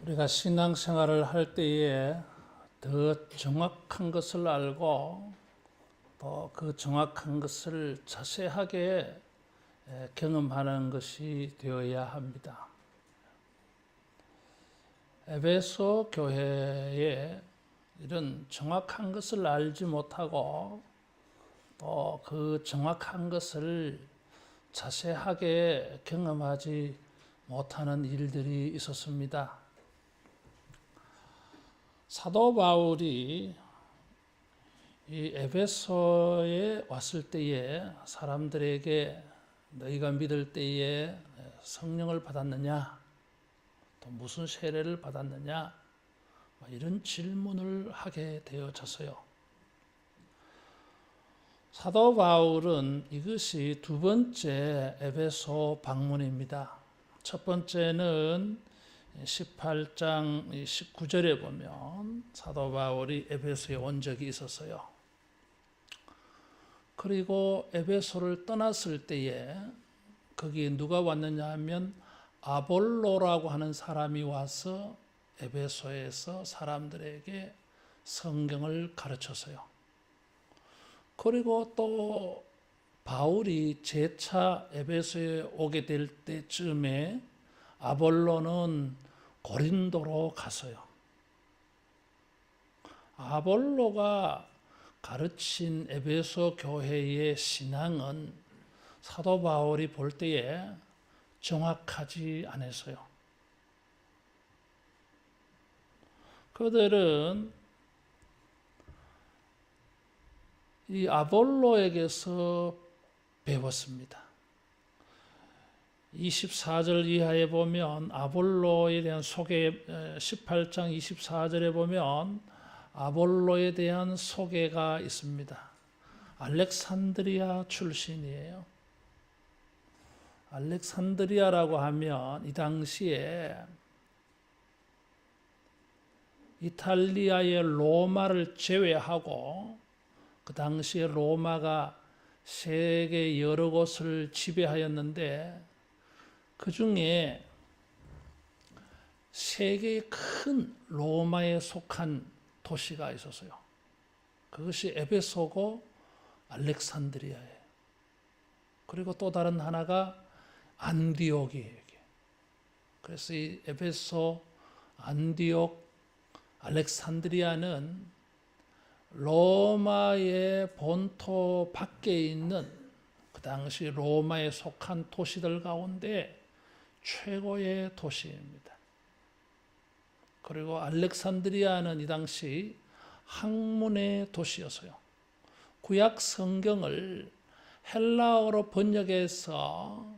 우리가 신앙생활을 할 때에 더 정확한 것을 알고 또 그 정확한 것을 자세하게 경험하는 것이 되어야 합니다. 에베소 교회에 이런 정확한 것을 알지 못하고 또 그 정확한 것을 자세하게 경험하지 못하는 일들이 있었습니다. 사도 바울이 이 에베소에 왔을 때에 사람들에게 너희가 믿을 때에 성령을 받았느냐, 또 무슨 세례를 받았느냐, 이런 질문을 하게 되어졌어요. 사도 바울은 이것이 두 번째 에베소 방문입니다. 첫 번째는 18장 19절에 보면 사도 바울이 에베소에 온 적이 있었어요. 그리고 에베소를 떠났을 때에 거기에 누가 왔느냐 하면 아볼로라고 하는 사람이 와서 에베소에서 사람들에게 성경을 가르쳤어요. 그리고 또 바울이 재차 에베소에 오게 될 때쯤에 아볼로는 고린도로 갔어요. 아볼로가 가르친 에베소 교회의 신앙은 사도 바울이 볼 때에 정확하지 않았어요. 그들은 이 아볼로에게서 배웠습니다. 24절 이하에 보면 아볼로에 대한 소개, 18장 24절에 보면 아볼로에 대한 소개가 있습니다. 알렉산드리아 출신이에요. 알렉산드리아라고 하면 이 당시에 이탈리아의 로마를 제외하고 그 당시에 로마가 세계 여러 곳을 지배하였는데 그 중에 세계의 큰 로마에 속한 도시가 있었어요. 그것이 에베소고 알렉산드리아예요. 그리고 또 다른 하나가 안디옥이에요. 그래서 이 에베소, 안디옥, 알렉산드리아는 로마의 본토 밖에 있는 그 당시 로마에 속한 도시들 가운데 최고의 도시입니다. 그리고 알렉산드리아는 이 당시 학문의 도시였어요. 구약 성경을 헬라어로 번역해서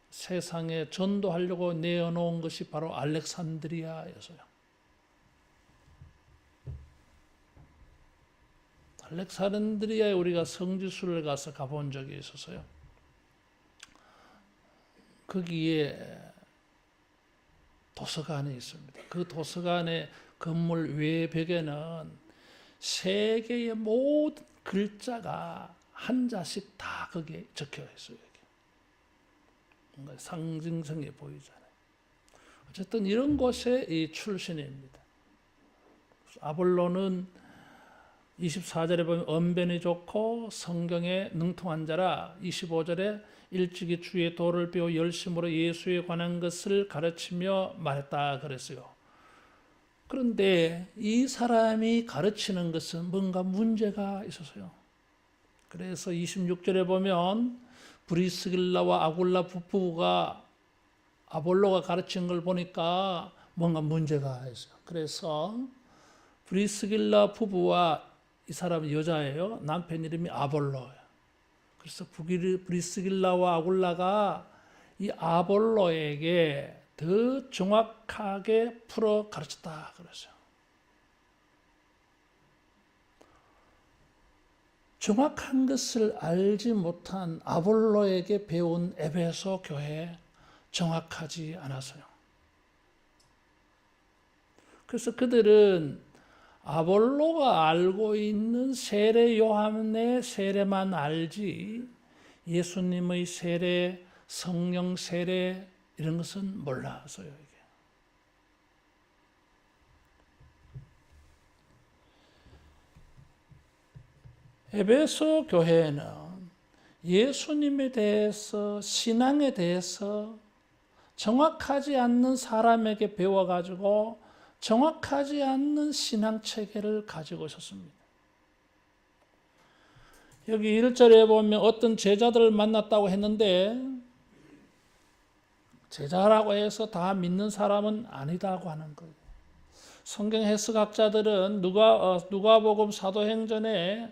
세상에 전도하려고 내어놓은 것이 바로 알렉산드리아였어요. 알렉산드리아에 우리가 성지순례를 가서 가본 적이 있었어요. 거기에 도서관이 있습니다. 그 도서관의 건물 외벽에는 세계의 모든 글자가 한자씩 다 거기에 적혀 있어요. 뭔가 상징성이 보이잖아요. 어쨌든 이런 곳의 이 출신입니다. 아볼로는 24절에 보면 언변이 좋고 성경에 능통한 자라, 25절에 일찍이 주의 도를 배워 열심으로 예수에 관한 것을 가르치며 말했다 그랬어요. 그런데 이 사람이 가르치는 것은 뭔가 문제가 있었어요. 그래서 26절에 보면 브리스길라와 아굴라 부부가 아볼로가 가르친 걸 보니까 뭔가 문제가 있어요. 그래서 브리스길라 부부와 이 사람은 여자예요. 남편 이름이 아볼로예요. 그래서 브리스길라와 아굴라가 이 아볼로에게 더 정확하게 풀어 가르쳤다 그러죠. 정확한 것을 알지 못한 아볼로에게 배운 에베소 교회 정확하지 않았어요. 그래서 그들은 아볼로가 알고 있는 세례 요한의 세례만 알지 예수님의 세례, 성령 세례 이런 것은 몰랐어요. 이게. 에베소 교회는 예수님에 대해서, 신앙에 대해서 정확하지 않는 사람에게 배워가지고 정확하지 않는 신앙 체계를 가지고 있었습니다. 여기 1절에 보면 어떤 제자들을 만났다고 했는데, 제자라고 해서 다 믿는 사람은 아니다고 하는 거예요. 성경 해석학자들은 누가복음 사도행전에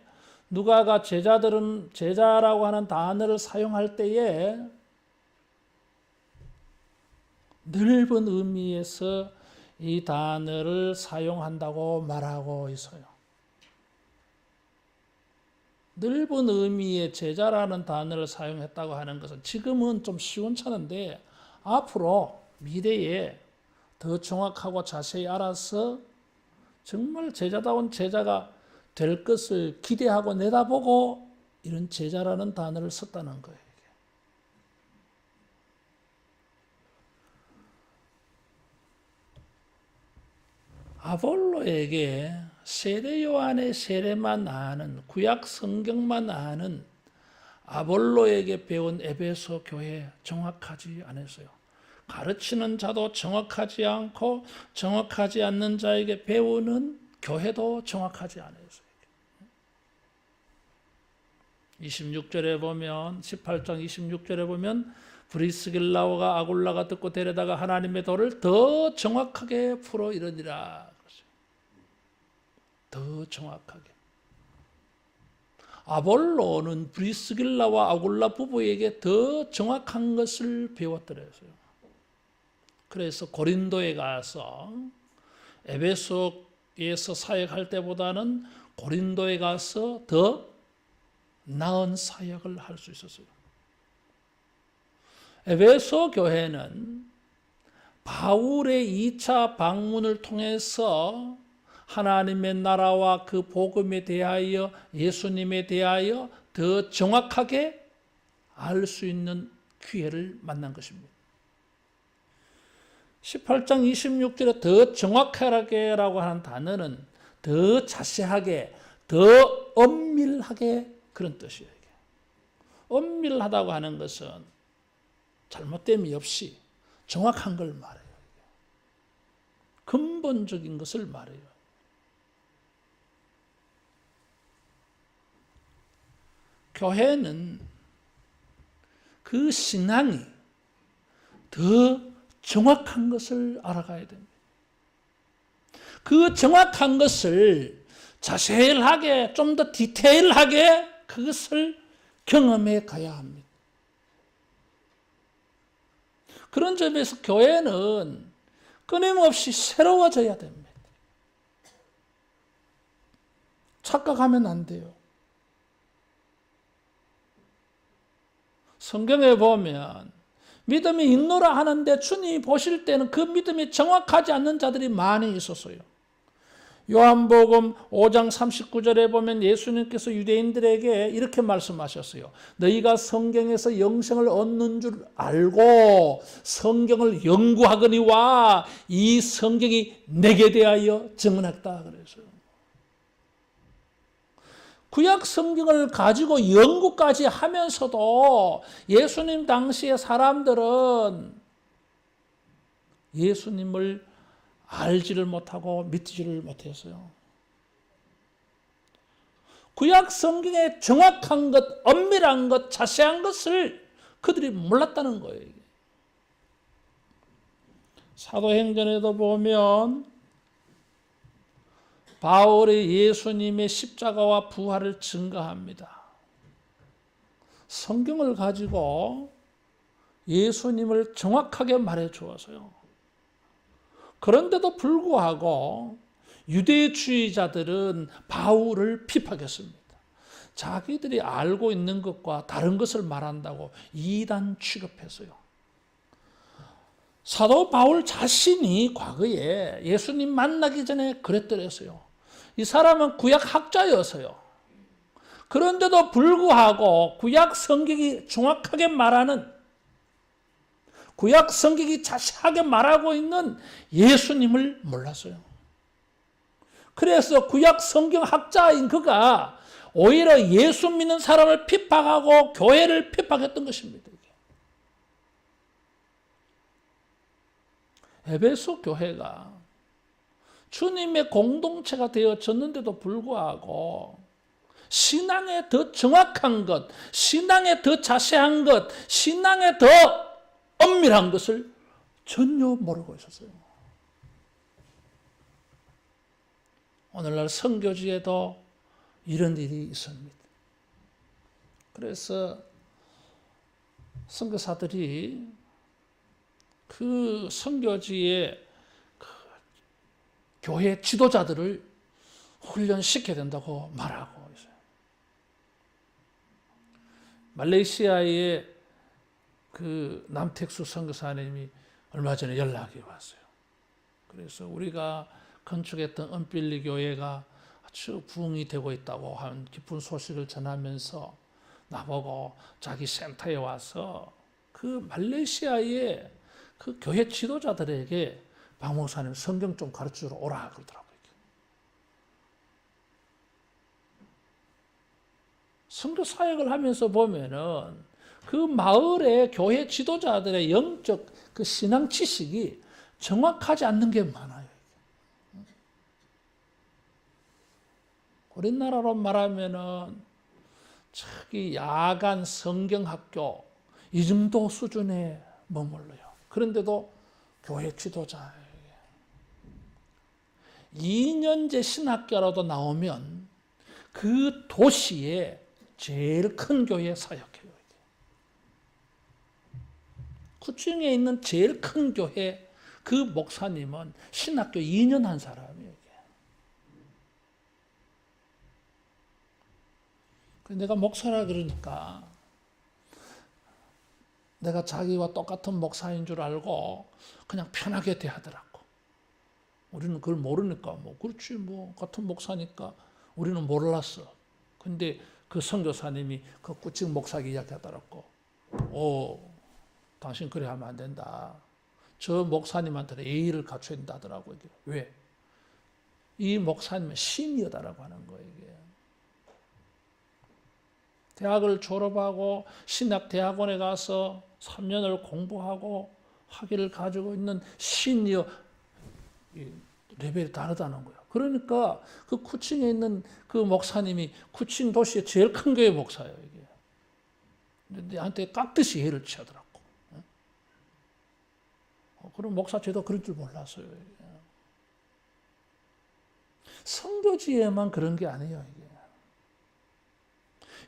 누가가 제자라고 하는 단어를 사용할 때에 넓은 의미에서 이 단어를 사용한다고 말하고 있어요. 넓은 의미의 제자라는 단어를 사용했다고 하는 것은 지금은 좀 시원찮은데 앞으로 미래에 더 정확하고 자세히 알아서 정말 제자다운 제자가 될 것을 기대하고 내다보고 이런 제자라는 단어를 썼다는 거예요. 아볼로에게 세례 요한의 세례만 아는, 구약 성경만 아는 아볼로에게 배운 에베소 교회 정확하지 않았어요. 가르치는 자도 정확하지 않고 정확하지 않는 자에게 배우는 교회도 정확하지 않았어요. 26절에 보면, 18장 26절에 보면 브리스길라와 아굴라가 듣고 데려다가 하나님의 도를 더 정확하게 풀어 이르니라. 더 정확하게. 아볼로는 브리스길라와 아굴라 부부에게 더 정확한 것을 배웠더랬어요. 그래서 고린도에 가서 에베소에서 사역할 때보다는 고린도에 가서 더 나은 사역을 할 수 있었어요. 에베소 교회는 바울의 2차 방문을 통해서 하나님의 나라와 그 복음에 대하여, 예수님에 대하여 더 정확하게 알 수 있는 기회를 만난 것입니다. 18장 26절에 더 정확하게라고 하는 단어는 더 자세하게, 더 엄밀하게 그런 뜻이에요. 엄밀하다고 하는 것은 잘못됨이 없이 정확한 걸 말해요. 근본적인 것을 말해요. 교회는 그 신앙이 더 정확한 것을 알아가야 됩니다. 그 정확한 것을 자세하게, 좀 더 디테일하게 그것을 경험해 가야 합니다. 그런 점에서 교회는 끊임없이 새로워져야 됩니다. 착각하면 안 돼요. 성경에 보면 믿음이 있노라 하는데 주님이 보실 때는 그 믿음이 정확하지 않는 자들이 많이 있었어요. 요한복음 5장 39절에 보면 예수님께서 유대인들에게 이렇게 말씀하셨어요. 너희가 성경에서 영생을 얻는 줄 알고 성경을 연구하거니와 이 성경이 내게 대하여 증언했다 그랬어요. 구약 성경을 가지고 연구까지 하면서도 예수님 당시의 사람들은 예수님을 알지를 못하고 믿지를 못했어요. 구약 성경의 정확한 것, 엄밀한 것, 자세한 것을 그들이 몰랐다는 거예요. 사도행전에도 보면 바울이 예수님의 십자가와 부활을 증거합니다. 성경을 가지고 예수님을 정확하게 말해 주어서요. 그런데도 불구하고 유대주의자들은 바울을 핍박했습니다. 자기들이 알고 있는 것과 다른 것을 말한다고 이단 취급했어요. 사도 바울 자신이 과거에 예수님 만나기 전에 그랬더랬어요. 이 사람은 구약 학자였어요. 그런데도 불구하고 구약 성경이 정확하게 말하는, 구약 성경이 자세하게 말하고 있는 예수님을 몰랐어요. 그래서 구약 성경 학자인 그가 오히려 예수 믿는 사람을 핍박하고 교회를 핍박했던 것입니다. 에베소 교회가 주님의 공동체가 되어졌는데도 불구하고 신앙에 더 정확한 것, 신앙에 더 자세한 것, 신앙에 더 엄밀한 것을 전혀 모르고 있었어요. 오늘날 선교지에도 이런 일이 있습니다. 그래서 선교사들이 그 선교지의 그 교회 지도자들을 훈련시켜야 된다고 말하고 있어요. 말레이시아의 그 남택수 선교사님이 얼마 전에 연락이 왔어요. 그래서 우리가 건축했던 은빌리 교회가 아주 부흥이 되고 있다고 하는 기쁜 소식을 전하면서 나보고 자기 센터에 와서 그 말레이시아의 그 교회 지도자들에게 박 목사님 성경 좀 가르치러 오라 그러더라고요. 선교 사역을 하면서 보면은 그 마을의 교회 지도자들의 영적 그 신앙 지식이 정확하지 않는 게 많아요. 우리나라로 말하면은 저기 야간 성경학교 이 정도 수준에 머물러요. 그런데도 교회 지도자예요. 2년제 신학교라도 나오면 그 도시에 제일 큰 교회에 사역해요. 구층에 있는 제일 큰 교회 그 목사님은 신학교 2년 한 사람이에요. 내가 목사라 그러니까 내가 자기와 똑같은 목사인 줄 알고 그냥 편하게 대하더라고. 우리는 그걸 모르니까 뭐 그렇지 뭐 같은 목사니까 우리는 몰랐어. 근데 그 선교사님이 그 꾸칭 목사에게 이야기하더라고. 당신 그래 하면 안 된다. 저 목사님한테는 예의를 갖춰야 된다 하더라고. 이게. 왜? 이 목사님은 신이다라고 하는 거예요. 이게. 대학을 졸업하고 신학대학원에 가서 3년을 공부하고 학위를 가지고 있는 시니어 레벨이 다르다는 거예요. 그러니까 그 쿠칭에 있는 그 목사님이 쿠칭 도시의 제일 큰 교회 목사예요. 이게. 근데 나한테 깍듯이 예를 취하더라고. 그럼 목사 저도 그럴 줄 몰랐어요. 이게. 선교지에만 그런 게 아니에요. 이게.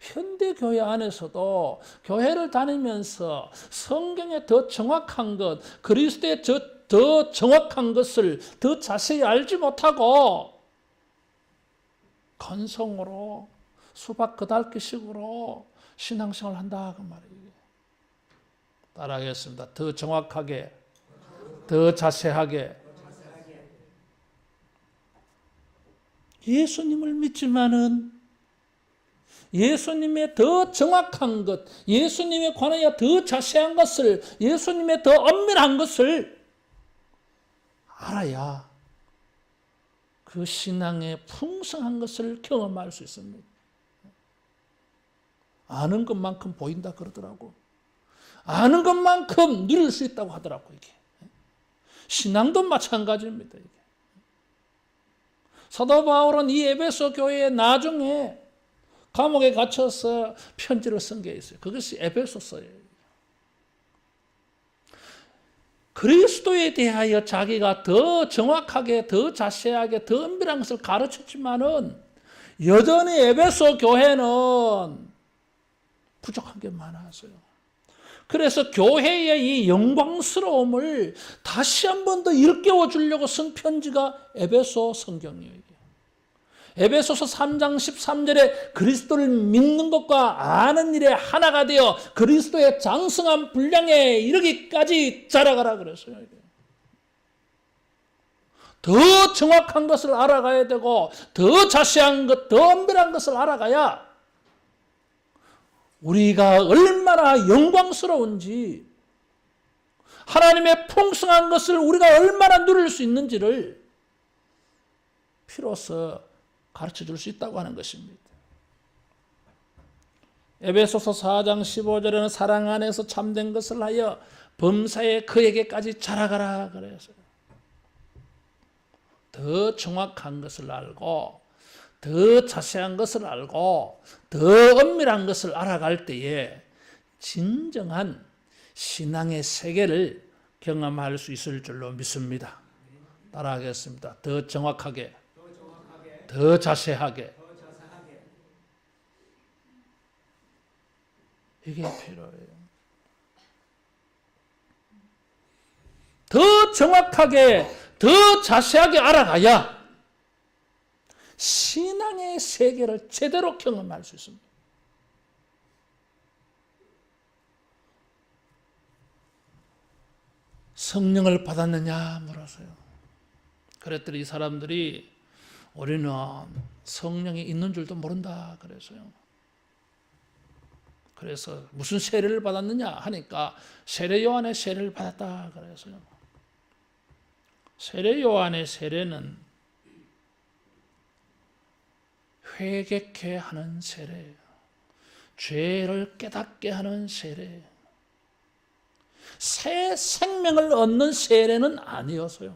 현대교회 안에서도 교회를 다니면서 성경에 더 정확한 것, 그리스도의 더 정확한 것을 더 자세히 알지 못하고 건성으로 수박 끄달기식으로 신앙생활을 한다 그 말이에요. 따라하겠습니다. 더 정확하게, 더 자세하게. 예수님을 믿지만은 예수님의 더 정확한 것, 예수님에 관하여 더 자세한 것을, 예수님의 더 엄밀한 것을 알아야 그 신앙의 풍성한 것을 경험할 수 있습니다. 아는 것만큼 보인다 그러더라고. 아는 것만큼 누릴 수 있다고 하더라고. 이게 신앙도 마찬가지입니다. 이게. 사도 바울은 이 에베소 교회에 나중에 감옥에 갇혀서 편지를 쓴 게 있어요. 그것이 에베소서예요. 그리스도에 대하여 자기가 더 정확하게, 더 자세하게, 더 엄밀한 것을 가르쳤지만은 여전히 에베소 교회는 부족한 게 많았어요. 그래서 교회의 이 영광스러움을 다시 한 번 더 일깨워 주려고 쓴 편지가 에베소 성경이에요. 에베소서 3장 13절에 그리스도를 믿는 것과 아는 일에 하나가 되어 그리스도의 장성한 분량에 이르기까지 자라가라 그랬어요. 더 정확한 것을 알아가야 되고 더 자세한 것, 더 엄밀한 것을 알아가야 우리가 얼마나 영광스러운지 하나님의 풍성한 것을 우리가 얼마나 누릴 수 있는지를 비로소 가르쳐 줄 수 있다고 하는 것입니다. 에베소서 4장 15절에는 사랑 안에서 참된 것을 하여 범사에 그에게까지 자라가라 그랬어요. 더 정확한 것을 알고 더 자세한 것을 알고 더 엄밀한 것을 알아갈 때에 진정한 신앙의 세계를 경험할 수 있을 줄로 믿습니다. 따라하겠습니다. 더 정확하게, 더 자세하게. 이게 필요해요. 더 정확하게, 더 자세하게 알아가야 신앙의 세계를 제대로 경험할 수 있습니다. 성령을 받았느냐 물었어요. 그랬더니 이 사람들이 우리는 성령이 있는 줄도 모른다 그랬어요. 그래서 무슨 세례를 받았느냐 하니까 세례 요한의 세례를 받았다 그랬어요. 세례 요한의 세례는 회개케 하는 세례예요. 죄를 깨닫게 하는 세례예요. 새 생명을 얻는 세례는 아니었어요.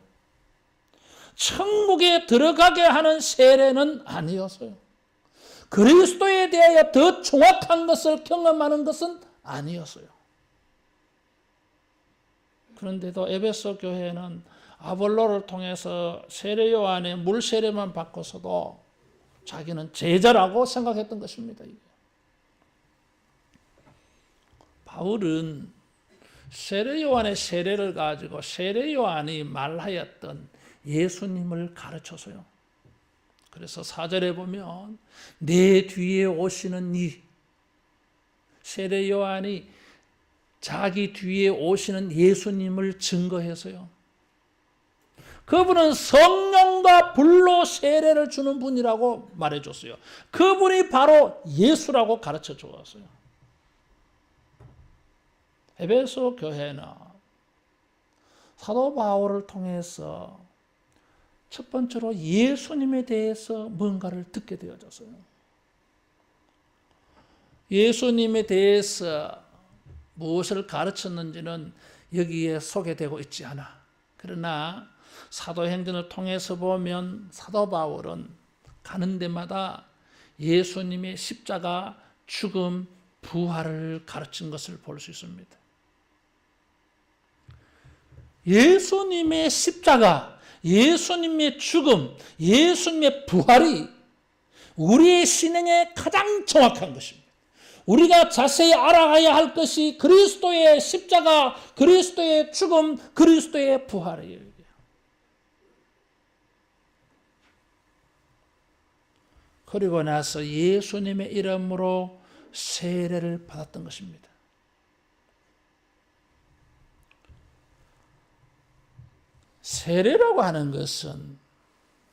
천국에 들어가게 하는 세례는 아니었어요. 그리스도에 대하여 더 정확한 것을 경험하는 것은 아니었어요. 그런데도 에베소 교회는 아볼로를 통해서 세례 요한의 물 세례만 받고서도 자기는 제자라고 생각했던 것입니다. 바울은 세례 요한의 세례를 가지고 세례 요한이 말하였던 예수님을 가르쳐서요. 그래서 4절에 보면 내 뒤에 오시는 이 세례 요한이 자기 뒤에 오시는 예수님을 증거해서요. 그분은 성령과 불로 세례를 주는 분이라고 말해줬어요. 그분이 바로 예수라고 가르쳐 주었어요. 에베소 교회는 사도 바울을 통해서 첫 번째로 예수님에 대해서 뭔가를 듣게 되어졌어요. 예수님에 대해서 무엇을 가르쳤는지는 여기에 소개되고 있지 않아. 그러나 사도행전을 통해서 보면 사도 바울은 가는 데마다 예수님의 십자가, 죽음, 부활을 가르친 것을 볼 수 있습니다. 예수님의 십자가, 예수님의 죽음, 예수님의 부활이 우리의 신앙에 가장 정확한 것입니다. 우리가 자세히 알아가야 할 것이 그리스도의 십자가, 그리스도의 죽음, 그리스도의 부활이에요. 그리고 나서 예수님의 이름으로 세례를 받았던 것입니다. 세례라고 하는 것은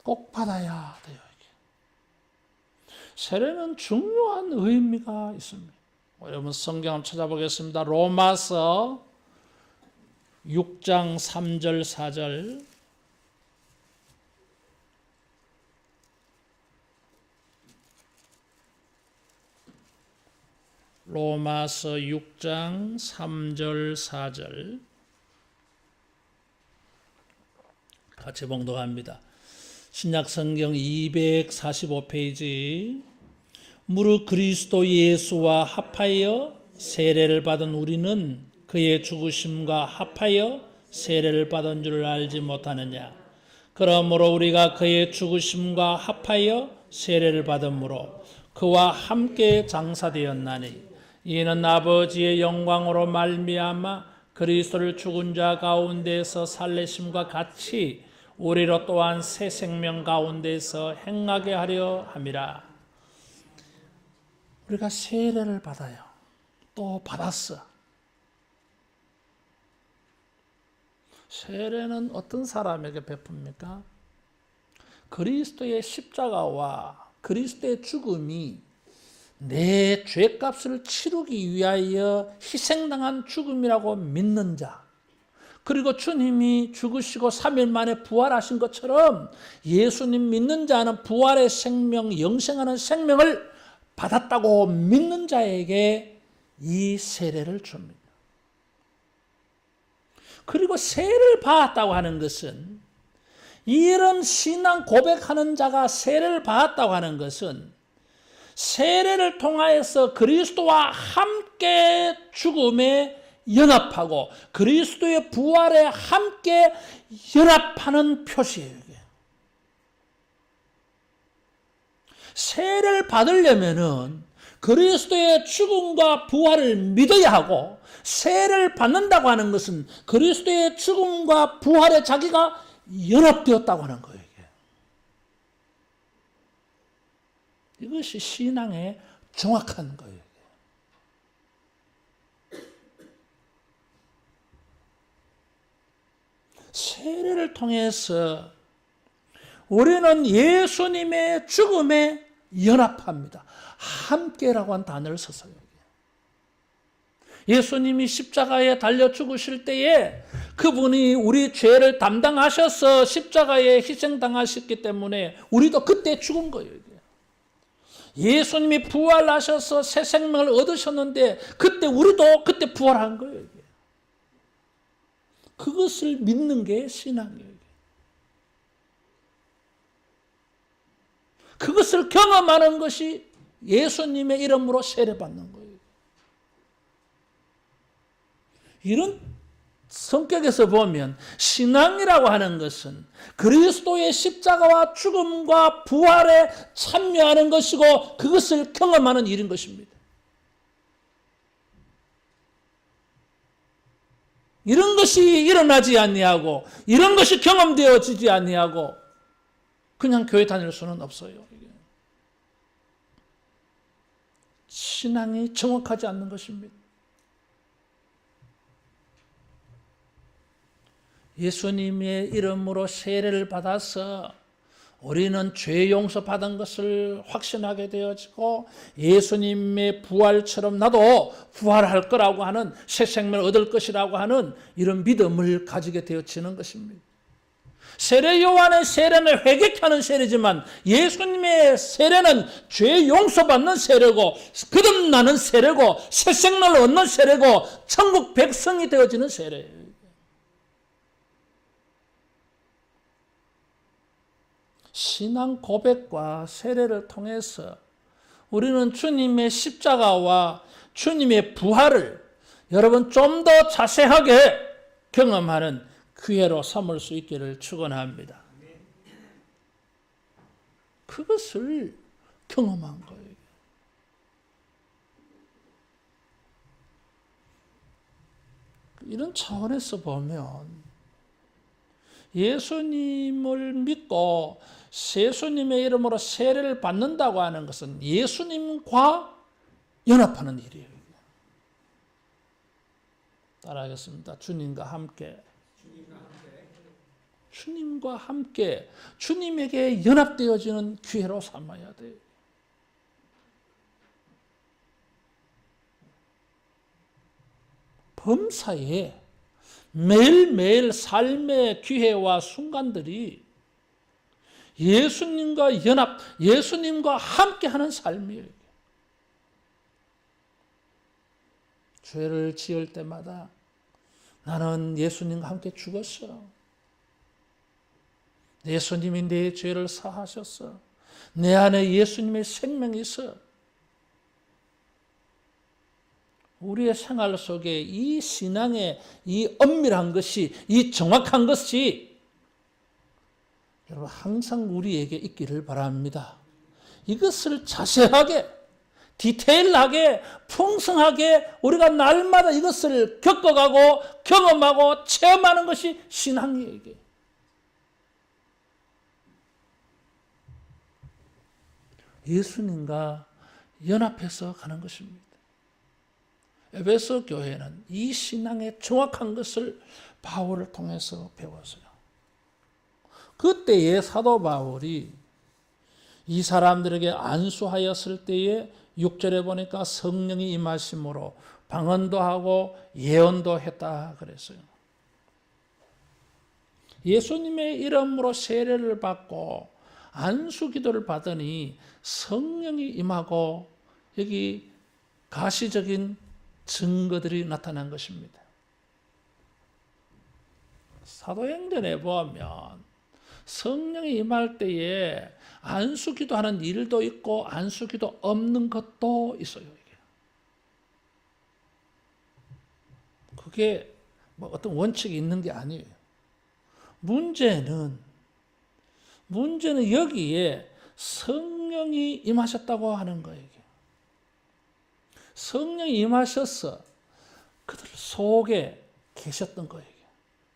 꼭 받아야 돼요. 세례는 중요한 의미가 있습니다. 여러분 성경 찾아보겠습니다. 로마서 6장 3절 4절 로마서 6장 3절 4절 같이 봉독합니다. 신약성경 245페이지 무릇 그리스도 예수와 합하여 세례를 받은 우리는 그의 죽으심과 합하여 세례를 받은 줄 알지 못하느냐. 그러므로 우리가 그의 죽으심과 합하여 세례를 받음으로 그와 함께 장사되었나니 이는 아버지의 영광으로 말미암아 그리스도를 죽은 자 가운데서 살리심과 같이 우리로 또한 새 생명 가운데서 행하게 하려 함이라. 우리가 세례를 받아요. 또 받았어. 세례는 어떤 사람에게 베풉니까? 그리스도의 십자가와 그리스도의 죽음이 내 죄값을 치르기 위하여 희생당한 죽음이라고 믿는 자, 그리고 주님이 죽으시고 3일 만에 부활하신 것처럼 예수님 믿는 자는 부활의 생명, 영생하는 생명을 받았다고 믿는 자에게 이 세례를 줍니다. 그리고 세례를 받았다고 하는 것은, 이런 신앙 고백하는 자가 세례를 받았다고 하는 것은 세례를 통하여서 그리스도와 함께 죽음에 연합하고 그리스도의 부활에 함께 연합하는 표시예요. 이게. 세례를 받으려면은 그리스도의 죽음과 부활을 믿어야 하고, 세례를 받는다고 하는 것은 그리스도의 죽음과 부활에 자기가 연합되었다고 하는 거예요. 이것이 신앙의 정확한 거예요. 세례를 통해서 우리는 예수님의 죽음에 연합합니다. 함께라고 한 단어를 썼어요. 예수님이 십자가에 달려 죽으실 때에 그분이 우리 죄를 담당하셔서 십자가에 희생당하셨기 때문에 우리도 그때 죽은 거예요. 예수님이 부활하셔서 새 생명을 얻으셨는데 그때 우리도 그때 부활한 거예요. 그것을 믿는 게 신앙이에요. 그것을 경험하는 것이 예수님의 이름으로 세례받는 거예요. 이런 성격에서 보면 신앙이라고 하는 것은 그리스도의 십자가와 죽음과 부활에 참여하는 것이고 그것을 경험하는 일인 것입니다. 이런 것이 일어나지 아니하고 이런 것이 경험되어지지 아니하고 그냥 교회 다닐 수는 없어요. 신앙이 정확하지 않는 것입니다. 예수님의 이름으로 세례를 받아서 우리는 죄 용서 받은 것을 확신하게 되어지고 예수님의 부활처럼 나도 부활할 거라고 하는 새 생명을 얻을 것이라고 하는 이런 믿음을 가지게 되어지는 것입니다. 세례 요한의 세례는 회개케 하는 세례지만 예수님의 세례는 죄 용서받는 세례고 거듭나는 세례고 새 생명을 얻는 세례고 천국 백성이 되어지는 세례예요. 신앙 고백과 세례를 통해서 우리는 주님의 십자가와 주님의 부활을 여러분 좀 더 자세하게 경험하는 기회로 삼을 수 있기를 축원합니다. 그것을 경험한 거예요. 이런 차원에서 보면 예수님을 믿고 예수님의 이름으로 세례를 받는다고 하는 것은 예수님과 연합하는 일이에요. 따라하겠습니다. 주님과 함께. 주님과 함께 주님에게 연합되어지는 기회로 삼아야 돼요. 범사에 매일매일 삶의 기회와 순간들이 예수님과 연합, 예수님과 함께하는 삶이에요. 죄를 지을 때마다 나는 예수님과 함께 죽었어. 예수님이 내 죄를 사하셨어. 내 안에 예수님의 생명이 있어. 우리의 생활 속에 이 신앙의 이 엄밀한 것이, 이 정확한 것이 여러분 항상 우리에게 있기를 바랍니다. 이것을 자세하게, 디테일하게, 풍성하게 우리가 날마다 이것을 겪어가고 경험하고 체험하는 것이 신앙이에요. 예수님과 연합해서 가는 것입니다. 에베소 교회는 이 신앙의 정확한 것을 바울을 통해서 배웠어요. 그때의 사도 바울이 이 사람들에게 안수하였을 때에 6절에 보니까 성령이 임하심으로 방언도 하고 예언도 했다 그랬어요. 예수님의 이름으로 세례를 받고 안수 기도를 받으니 성령이 임하고 여기 가시적인 증거들이 나타난 것입니다. 사도행전에 보면 성령이 임할 때에 안수기도하는 일도 있고 안수기도 없는 것도 있어요. 그게 뭐 어떤 원칙이 있는 게 아니에요. 문제는 여기에 성령이 임하셨다고 하는 거예요. 성령이 임하셔서 그들 속에 계셨던 거예요.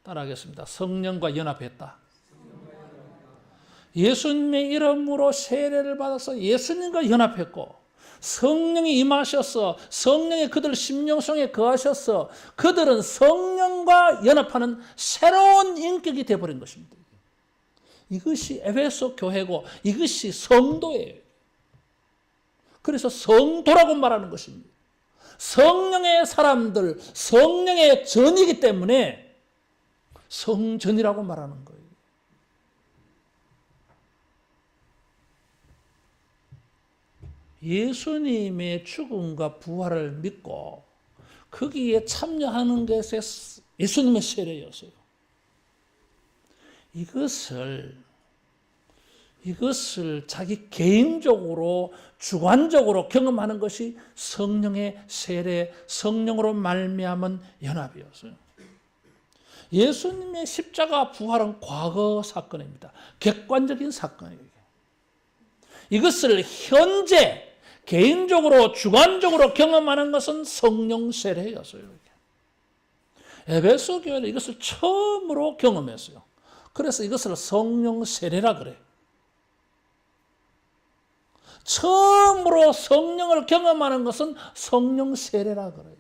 따라하겠습니다. 성령과 연합했다. 예수님의 이름으로 세례를 받아서 예수님과 연합했고 성령이 임하셔서 성령이 그들 심령속에 거하셔서 그들은 성령과 연합하는 새로운 인격이 되어버린 것입니다. 이것이 에베소 교회고 이것이 성도예요. 그래서 성도라고 말하는 것입니다. 성령의 사람들, 성령의 전이기 때문에 성전이라고 말하는 거예요. 예수님의 죽음과 부활을 믿고 거기에 참여하는 것에 예수님의 세례였어요. 이것을 자기 개인적으로 주관적으로 경험하는 것이 성령의 세례, 성령으로 말미암은 연합이었어요. 예수님의 십자가 부활은 과거 사건입니다. 객관적인 사건이에요. 이것을 현재 개인적으로 주관적으로 경험하는 것은 성령 세례였어요. 에베소 교회는 이것을 처음으로 경험했어요. 그래서 이것을 성령 세례라 그래요. 처음으로 성령을 경험하는 것은 성령 세례라 그래요.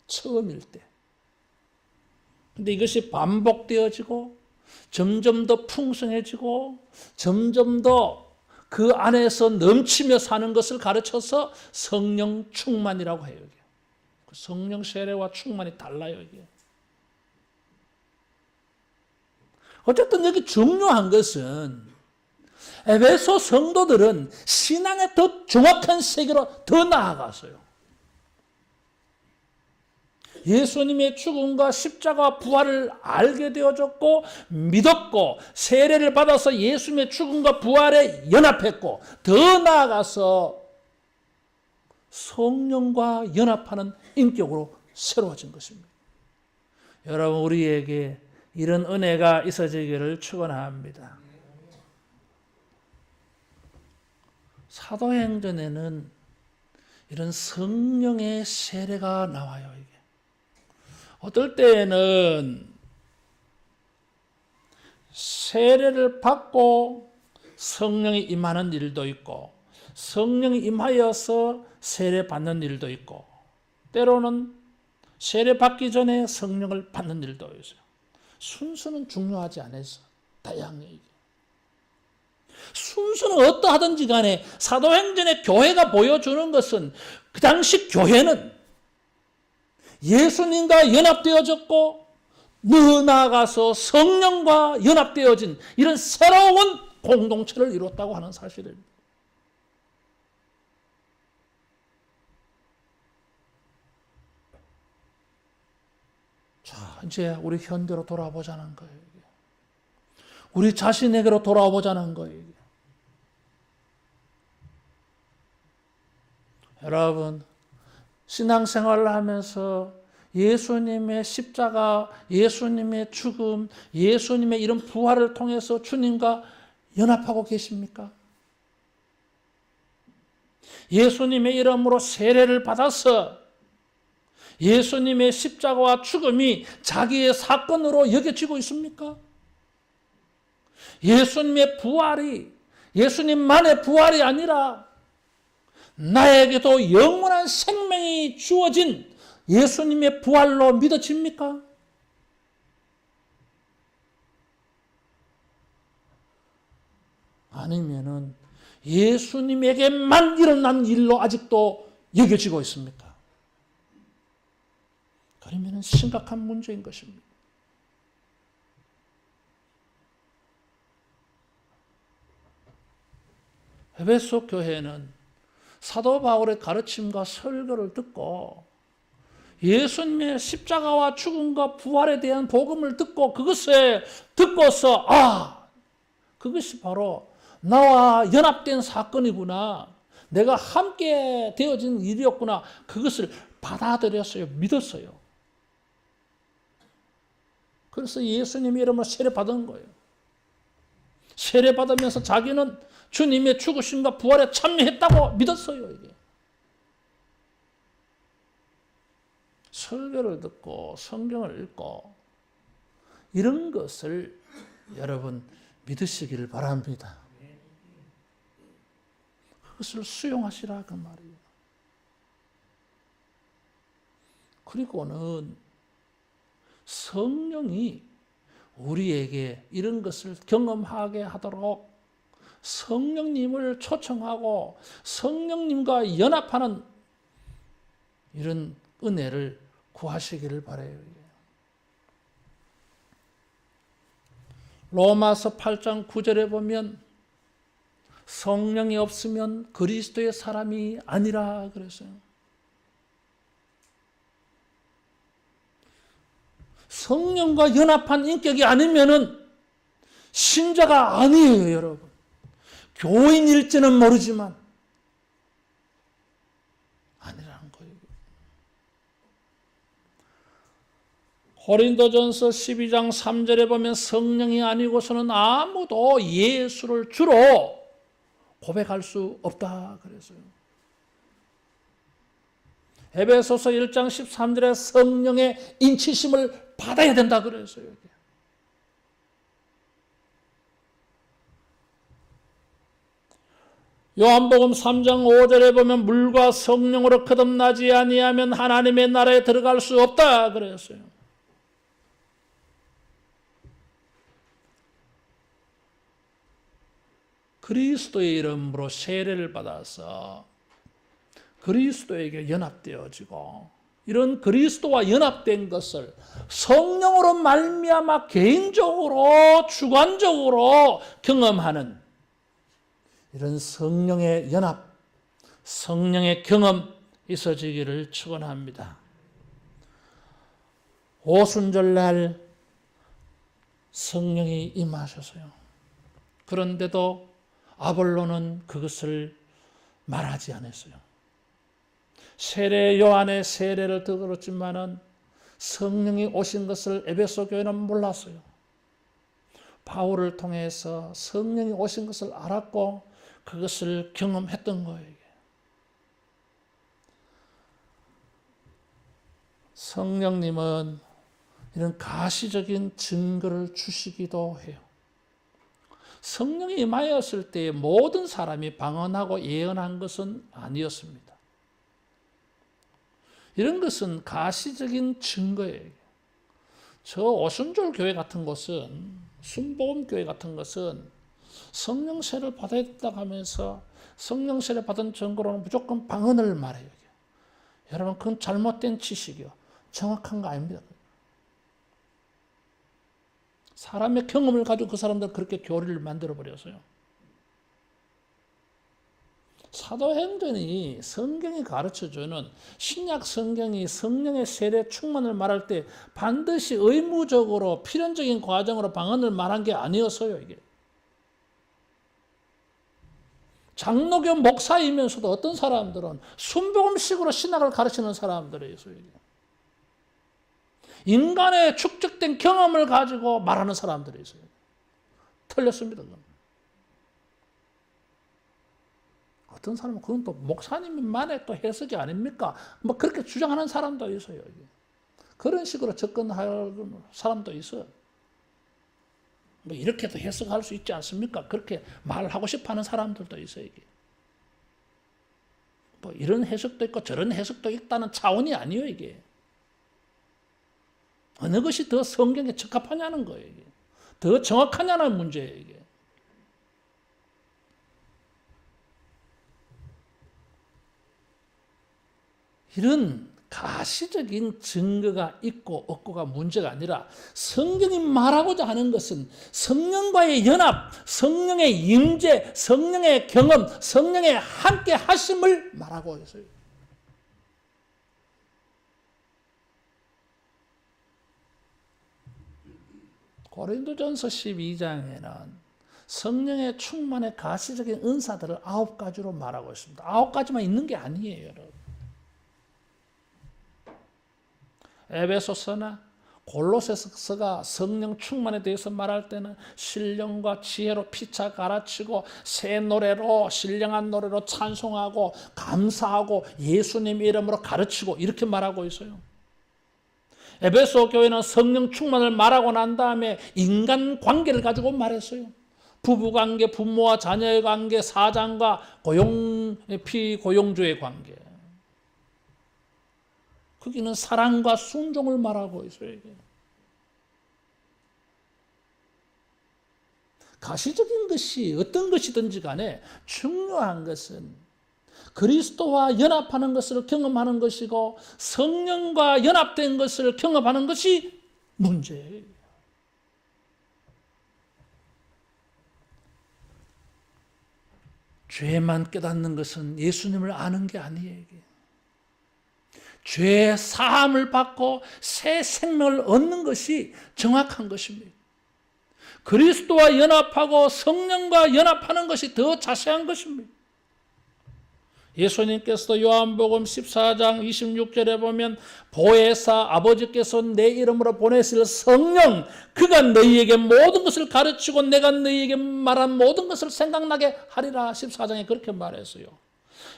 처음일 때. 근데 이것이 반복되어지고 점점 더 풍성해지고 점점 더 그 안에서 넘치며 사는 것을 가르쳐서 성령 충만이라고 해요. 성령 세례와 충만이 달라요. 이게. 어쨌든 여기 중요한 것은 에베소 성도들은 신앙의 더 정확한 세계로 더 나아갔어요. 예수님의 죽음과 십자가 부활을 알게 되어졌고 믿었고 세례를 받아서 예수님의 죽음과 부활에 연합했고 더 나아가서 성령과 연합하는 인격으로 새로워진 것입니다. 여러분 우리에게 이런 은혜가 있어지기를 축원합니다. 사도행전에는 이런 성령의 세례가 나와요. 이게. 어떨 때에는 세례를 받고 성령이 임하는 일도 있고 성령이 임하여서 세례 받는 일도 있고 때로는 세례 받기 전에 성령을 받는 일도 있어요. 순서는 중요하지 않아서 다양해요. 순서는 어떠하든지 간에 사도행전의 교회가 보여주는 것은 그 당시 교회는 예수님과 연합되어졌고 더 나아가서 성령과 연합되어진 이런 새로운 공동체를 이뤘다고 하는 사실입니다. 자, 이제 우리 현대로 돌아보자는 거예요. 우리 자신에게로 돌아오자는 거예요. 여러분, 신앙생활을 하면서 예수님의 십자가, 예수님의 죽음, 예수님의 이런 부활을 통해서 주님과 연합하고 계십니까? 예수님의 이름으로 세례를 받아서 예수님의 십자가와 죽음이 자기의 사건으로 여겨지고 있습니까? 예수님의 부활이 예수님만의 부활이 아니라 나에게도 영원한 생명이 주어진 예수님의 부활로 믿어집니까? 아니면은 예수님에게만 일어난 일로 아직도 여겨지고 있습니까? 그러면 심각한 문제인 것입니다. 에베소 교회는 사도 바울의 가르침과 설교를 듣고 예수님의 십자가와 죽음과 부활에 대한 복음을 듣고 그것을 듣고서 그것이 바로 나와 연합된 사건이구나. 내가 함께 되어진 일이었구나. 그것을 받아들였어요. 믿었어요. 그래서 예수님 이름으로 세례받은 거예요. 세례받으면서 자기는 주님의 죽으심과 부활에 참여했다고 믿었어요. 이게. 설교를 듣고 성경을 읽고 이런 것을 여러분 믿으시기를 바랍니다. 그것을 수용하시라 그 말이에요. 그리고는 성령이 우리에게 이런 것을 경험하게 하도록 성령님을 초청하고 성령님과 연합하는 이런 은혜를 구하시기를 바라요. 로마서 8장 9절에 보면 성령이 없으면 그리스도의 사람이 아니라 그랬어요. 성령과 연합한 인격이 아니면은 신자가 아니에요, 여러분. 교인일지는 모르지만 아니라는 거예요. 고린도전서 12장 3절에 보면 성령이 아니고서는 아무도 예수를 주로 고백할 수 없다 그랬어요. 에베소서 1장 13절에 성령의 인치심을 받아야 된다 그랬어요. 요한복음 3장 5절에 보면 물과 성령으로 거듭나지 아니하면 하나님의 나라에 들어갈 수 없다 그랬어요. 그리스도의 이름으로 세례를 받아서 그리스도에게 연합되어지고 이런 그리스도와 연합된 것을 성령으로 말미암아 개인적으로 주관적으로 경험하는 이런 성령의 연합, 성령의 경험 있어지기를 축원합니다. 오순절날 성령이 임하셨어요. 그런데도 아볼로는 그것을 말하지 않았어요. 세례 요한의 세례를 들었지만은 성령이 오신 것을 에베소 교회는 몰랐어요. 바울을 통해서 성령이 오신 것을 알았고 그것을 경험했던 거예요. 성령님은 이런 가시적인 증거를 주시기도 해요. 성령이 임하였을 때 모든 사람이 방언하고 예언한 것은 아니었습니다. 이런 것은 가시적인 증거예요. 저 오순절 교회 같은 곳은, 순복음 교회 같은 것은 성령세를 받아야 된다고 하면서 성령세를 받은 증거로는 무조건 방언을 말해요. 여러분, 그건 잘못된 지식이요. 정확한 거 아닙니다. 사람의 경험을 가지고 그 사람들 그렇게 교리를 만들어버렸어요. 사도행전이 성경이 가르쳐주는 신약 성경이 성령의 세례 충만을 말할 때 반드시 의무적으로 필연적인 과정으로 방언을 말한 게 아니었어요. 이게 장로교 목사이면서도 어떤 사람들은 순복음식으로 신학을 가르치는 사람들이 있어요. 인간의 축적된 경험을 가지고 말하는 사람들이 있어요. 틀렸습니다. 그건. 어떤 사람은 그건 또 목사님만의 또 해석이 아닙니까? 뭐 그렇게 주장하는 사람도 있어요. 그런 식으로 접근하는 사람도 있어요. 뭐 이렇게도 해석할 수 있지 않습니까? 그렇게 말하고 싶어하는 사람들도 있어요. 이게. 뭐 이런 해석도 있고 저런 해석도 있다는 차원이 아니에요. 이게. 어느 것이 더 성경에 적합하냐는 거예요. 이게. 더 정확하냐는 문제예요. 이게. 이런 가시적인 증거가 있고 없고가 문제가 아니라 성경이 말하고자 하는 것은 성령과의 연합, 성령의 임재, 성령의 경험, 성령의 함께 하심을 말하고 있어요. 고린도전서 12장에는 성령의 충만의 가시적인 은사들을 9가지로 말하고 있습니다. 9가지만 있는 게 아니에요, 여러분. 에베소서나 골로새서가 성령 충만에 대해서 말할 때는 신령과 지혜로 피차 갈아치고 새 노래로 신령한 노래로 찬송하고 감사하고 예수님 이름으로 가르치고 이렇게 말하고 있어요. 에베소 교회는 성령 충만을 말하고 난 다음에 인간 관계를 가지고 말했어요. 부부관계, 부모와 자녀의 관계, 사장과 피고용주의 관계. 거기는 사랑과 순종을 말하고 있어요. 이게. 가시적인 것이 어떤 것이든지 간에 중요한 것은 그리스도와 연합하는 것을 경험하는 것이고 성령과 연합된 것을 경험하는 것이 문제예요. 죄만 깨닫는 것은 예수님을 아는 게 아니에요. 이게. 죄 사함을 받고 새 생명을 얻는 것이 정확한 것입니다. 그리스도와 연합하고 성령과 연합하는 것이 더 자세한 것입니다. 예수님께서도 요한복음 14장 26절에 보면 보혜사 아버지께서 내 이름으로 보내실 성령 그가 너희에게 모든 것을 가르치고 내가 너희에게 말한 모든 것을 생각나게 하리라 14장에 그렇게 말했어요.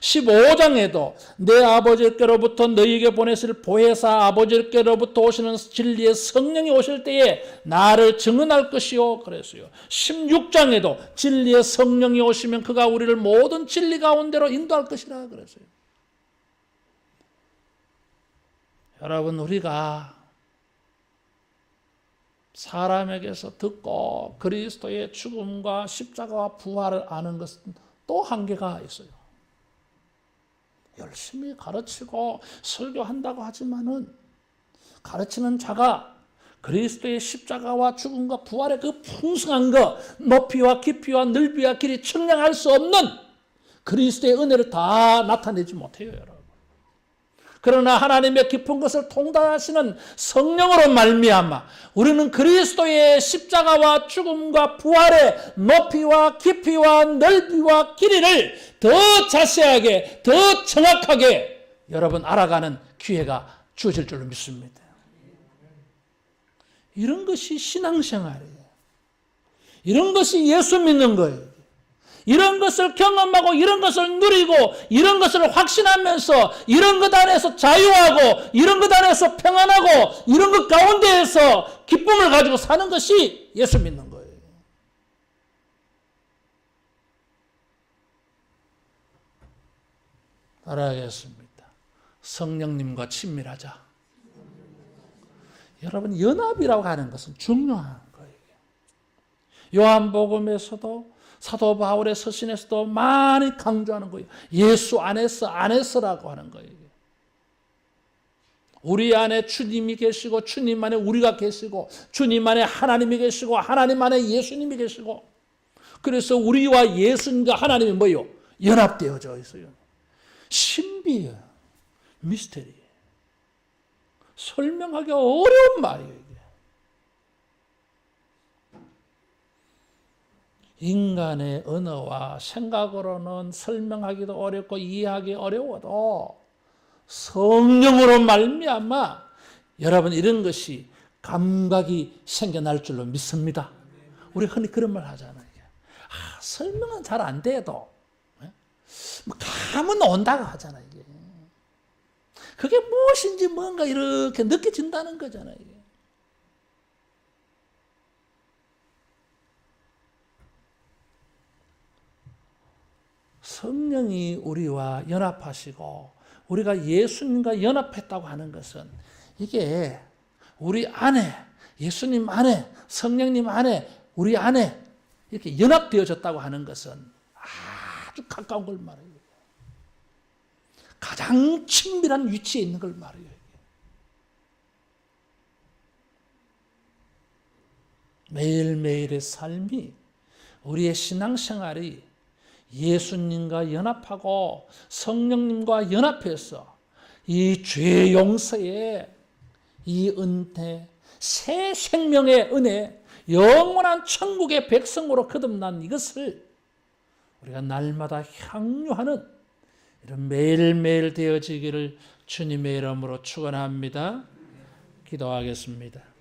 15장에도 내 아버지께로부터 너희에게 보내실 보혜사 아버지께로부터 오시는 진리의 성령이 오실 때에 나를 증언할 것이요 그랬어요. 16장에도 진리의 성령이 오시면 그가 우리를 모든 진리 가운데로 인도할 것이라 그랬어요. 여러분 우리가 사람에게서 듣고 그리스도의 죽음과 십자가와 부활을 아는 것은 또 한계가 있어요. 열심히 가르치고 설교한다고 하지만은 가르치는 자가 그리스도의 십자가와 죽음과 부활의 그 풍성한 것, 높이와 깊이와 넓이와 길이 측량할 수 없는 그리스도의 은혜를 다 나타내지 못해요, 여러분. 그러나 하나님의 깊은 것을 통달하시는 성령으로 말미암아 우리는 그리스도의 십자가와 죽음과 부활의 높이와 깊이와 넓이와 길이를 더 자세하게 더 정확하게 여러분 알아가는 기회가 주어질 줄로 믿습니다. 이런 것이 신앙생활이에요. 이런 것이 예수 믿는 거예요. 이런 것을 경험하고 이런 것을 누리고 이런 것을 확신하면서 이런 것 안에서 자유하고 이런 것 안에서 평안하고 이런 것 가운데에서 기쁨을 가지고 사는 것이 예수 믿는 거예요. 따라하겠습니다. 성령님과 친밀하자. 여러분 연합이라고 하는 것은 중요한 거예요. 요한복음에서도 사도 바울의 서신에서도 많이 강조하는 거예요. 예수 안에서라고 하는 거예요. 우리 안에 주님이 계시고 주님 안에 우리가 계시고 주님 안에 하나님이 계시고 하나님 안에 예수님이 계시고 그래서 우리와 예수님과 하나님이 뭐예요? 연합되어져 있어요. 신비예요. 미스테리. 설명하기 어려운 말이에요. 인간의 언어와 생각으로는 설명하기도 어렵고 이해하기 어려워도 성령으로 말미암아 여러분 이런 것이 감각이 생겨날 줄로 믿습니다. 우리 흔히 그런 말 하잖아요. 설명은 잘 안 돼도 뭐 감은 온다고 하잖아요. 그게 무엇인지 뭔가 이렇게 느껴진다는 거잖아요. 성령이 우리와 연합하시고 우리가 예수님과 연합했다고 하는 것은 이게 우리 안에 예수님 안에 성령님 안에 우리 안에 이렇게 연합되어졌다고 하는 것은 아주 가까운 걸 말해요. 가장 친밀한 위치에 있는 걸 말해요. 매일매일의 삶이, 우리의 신앙생활이 예수님과 연합하고 성령님과 연합해서 이 죄 용서의 이 은혜, 새 생명의 은혜, 영원한 천국의 백성으로 거듭난 이것을 우리가 날마다 향유하는 이런 매일매일 되어지기를 주님의 이름으로 축원합니다. 기도하겠습니다.